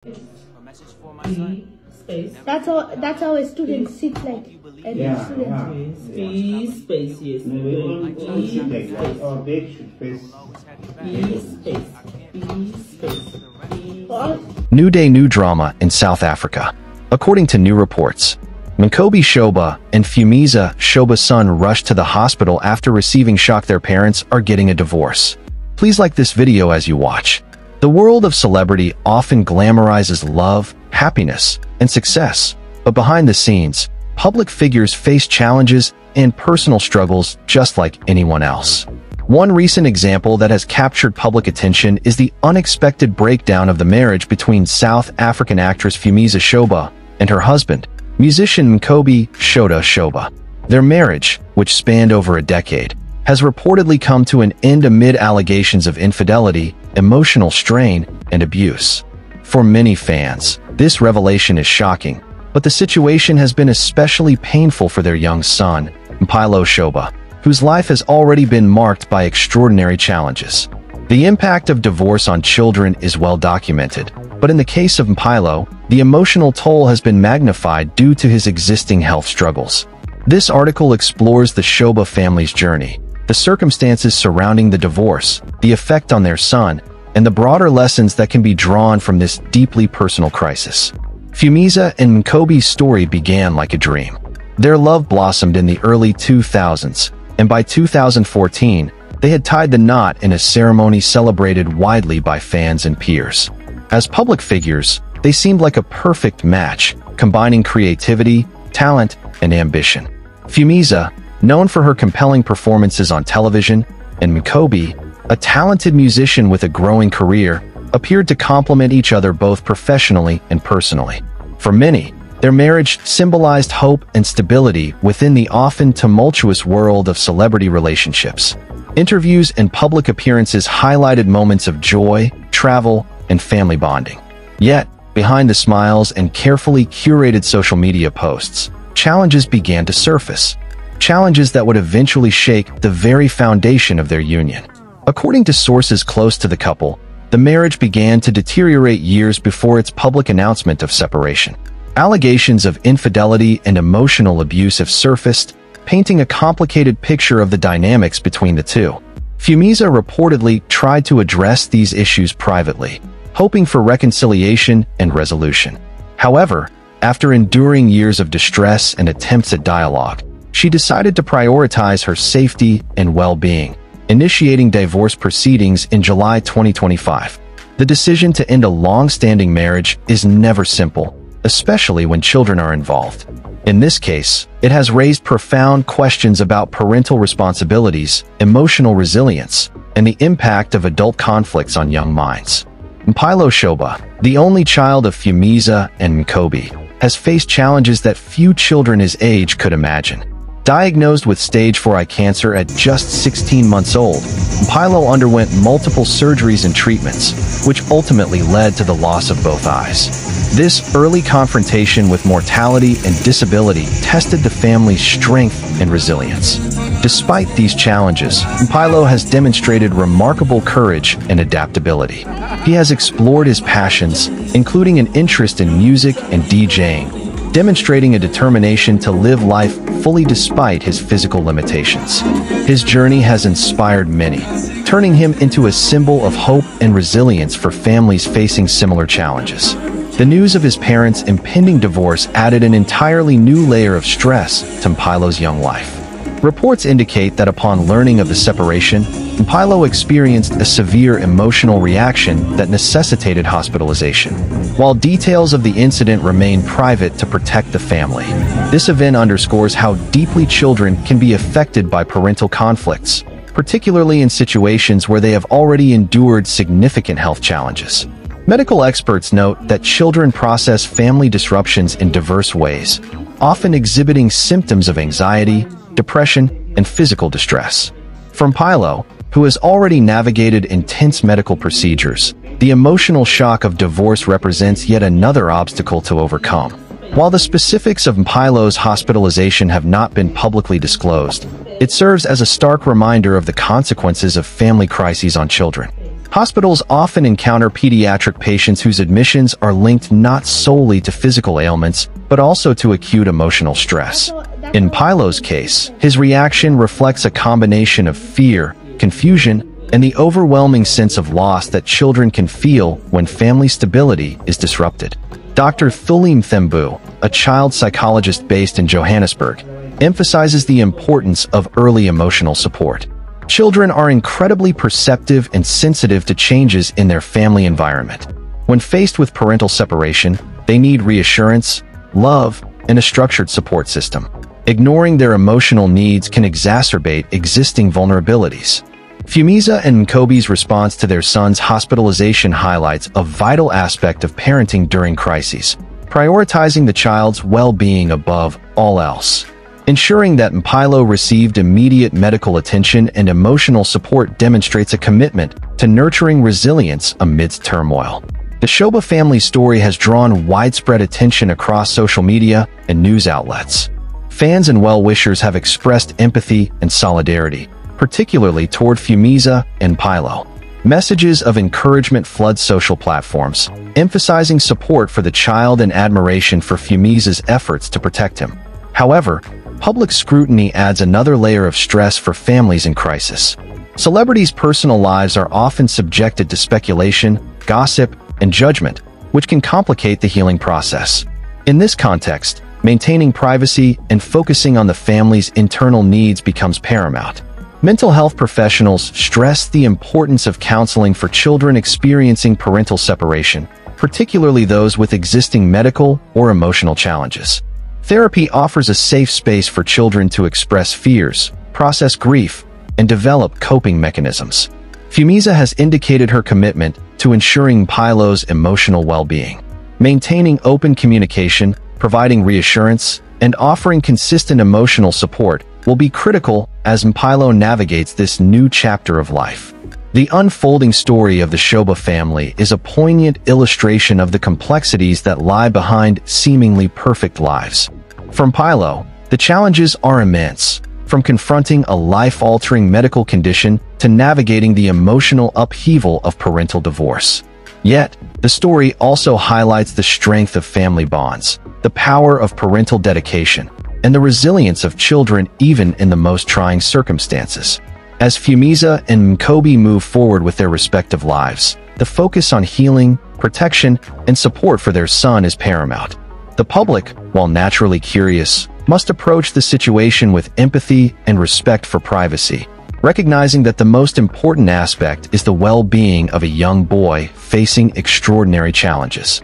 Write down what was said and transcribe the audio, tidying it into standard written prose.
A message for my son. Space. That's how a student sits like. Yeah. Space, yes. No, we don't sit like that. Our bed should face. New day, new drama in South Africa. According to new reports, Mnqobi Shoba and Phumeza Shoba's son rushed to the hospital after receiving shock their parents are getting a divorce. Please like this video as you watch. The world of celebrity often glamorizes love, happiness, and success, but behind the scenes, public figures face challenges and personal struggles just like anyone else. One recent example that has captured public attention is the unexpected breakdown of the marriage between South African actress Phumeza Shoba and her husband, musician Mnqobi Shoba. Their marriage, which spanned over a decade, has reportedly come to an end amid allegations of infidelity, emotional strain, and abuse. For many fans, this revelation is shocking, but the situation has been especially painful for their young son, Mnqobi Shoba, whose life has already been marked by extraordinary challenges. The impact of divorce on children is well documented, but in the case of Mnqobi, the emotional toll has been magnified due to his existing health struggles. This article explores the Shoba family's journey, the circumstances surrounding the divorce, the effect on their son, and the broader lessons that can be drawn from this deeply personal crisis. Phumeza and Mnqobi's story began like a dream. Their love blossomed in the early 2000s, and by 2014, they had tied the knot in a ceremony celebrated widely by fans and peers. As public figures, they seemed like a perfect match, combining creativity, talent, and ambition. Phumeza, known for her compelling performances on television, and Mnqobi, a talented musician with a growing career, appeared to complement each other both professionally and personally. For many, their marriage symbolized hope and stability within the often tumultuous world of celebrity relationships. Interviews and public appearances highlighted moments of joy, travel, and family bonding. Yet, behind the smiles and carefully curated social media posts, challenges began to surface. Challenges that would eventually shake the very foundation of their union. According to sources close to the couple, the marriage began to deteriorate years before its public announcement of separation. Allegations of infidelity and emotional abuse have surfaced, painting a complicated picture of the dynamics between the two. Phumeza reportedly tried to address these issues privately, hoping for reconciliation and resolution. However, after enduring years of distress and attempts at dialogue, she decided to prioritize her safety and well-being, initiating divorce proceedings in July 2025. The decision to end a long-standing marriage is never simple, especially when children are involved. In this case, it has raised profound questions about parental responsibilities, emotional resilience, and the impact of adult conflicts on young minds. Mnqobi Shoba, the only child of Phumeza and Mnqobi, has faced challenges that few children his age could imagine. Diagnosed with stage 4 eye cancer at just 16 months old, Mnqobi underwent multiple surgeries and treatments, which ultimately led to the loss of both eyes. This early confrontation with mortality and disability tested the family's strength and resilience. Despite these challenges, Mnqobi has demonstrated remarkable courage and adaptability. He has explored his passions, including an interest in music and DJing, demonstrating a determination to live life fully despite his physical limitations. His journey has inspired many, turning him into a symbol of hope and resilience for families facing similar challenges. The news of his parents' impending divorce added an entirely new layer of stress to Mnqobi's young life. Reports indicate that upon learning of the separation, Mnqobi experienced a severe emotional reaction that necessitated hospitalization. While details of the incident remain private to protect the family, this event underscores how deeply children can be affected by parental conflicts, particularly in situations where they have already endured significant health challenges. Medical experts note that children process family disruptions in diverse ways, often exhibiting symptoms of anxiety, depression, and physical distress. For Mnqobi, who has already navigated intense medical procedures, the emotional shock of divorce represents yet another obstacle to overcome. While the specifics of Mnqobi's hospitalization have not been publicly disclosed, it serves as a stark reminder of the consequences of family crises on children. Hospitals often encounter pediatric patients whose admissions are linked not solely to physical ailments, but also to acute emotional stress. In Pilo's case, his reaction reflects a combination of fear, confusion, and the overwhelming sense of loss that children can feel when family stability is disrupted. Dr. Chl0rine, a child psychologist based in Johannesburg, emphasizes the importance of early emotional support. Children are incredibly perceptive and sensitive to changes in their family environment. When faced with parental separation, they need reassurance, love, and a structured support system. Ignoring their emotional needs can exacerbate existing vulnerabilities. Phumeza and Mnqobi's response to their son's hospitalization highlights a vital aspect of parenting during crises, prioritizing the child's well-being above all else. Ensuring that Mpilo received immediate medical attention and emotional support demonstrates a commitment to nurturing resilience amidst turmoil. The Shoba family story has drawn widespread attention across social media and news outlets. Fans and well-wishers have expressed empathy and solidarity, particularly toward Phumeza and Mpilo. Messages of encouragement flood social platforms, emphasizing support for the child and admiration for Phumeza's efforts to protect him. However, public scrutiny adds another layer of stress for families in crisis. Celebrities' personal lives are often subjected to speculation, gossip, and judgment, which can complicate the healing process. In this context, maintaining privacy and focusing on the family's internal needs becomes paramount. Mental health professionals stress the importance of counseling for children experiencing parental separation, particularly those with existing medical or emotional challenges. Therapy offers a safe space for children to express fears, process grief, and develop coping mechanisms. Phumeza has indicated her commitment to ensuring Mpilo's emotional well-being. Maintaining open communication, providing reassurance, and offering consistent emotional support will be critical as Mpilo navigates this new chapter of life. The unfolding story of the Shoba family is a poignant illustration of the complexities that lie behind seemingly perfect lives. For Mpilo, the challenges are immense, from confronting a life-altering medical condition to navigating the emotional upheaval of parental divorce. Yet, the story also highlights the strength of family bonds, the power of parental dedication, and the resilience of children even in the most trying circumstances. As Phumeza and Mnqobi move forward with their respective lives, the focus on healing, protection, and support for their son is paramount. The public, while naturally curious, must approach the situation with empathy and respect for privacy, recognizing that the most important aspect is the well-being of a young boy facing extraordinary challenges.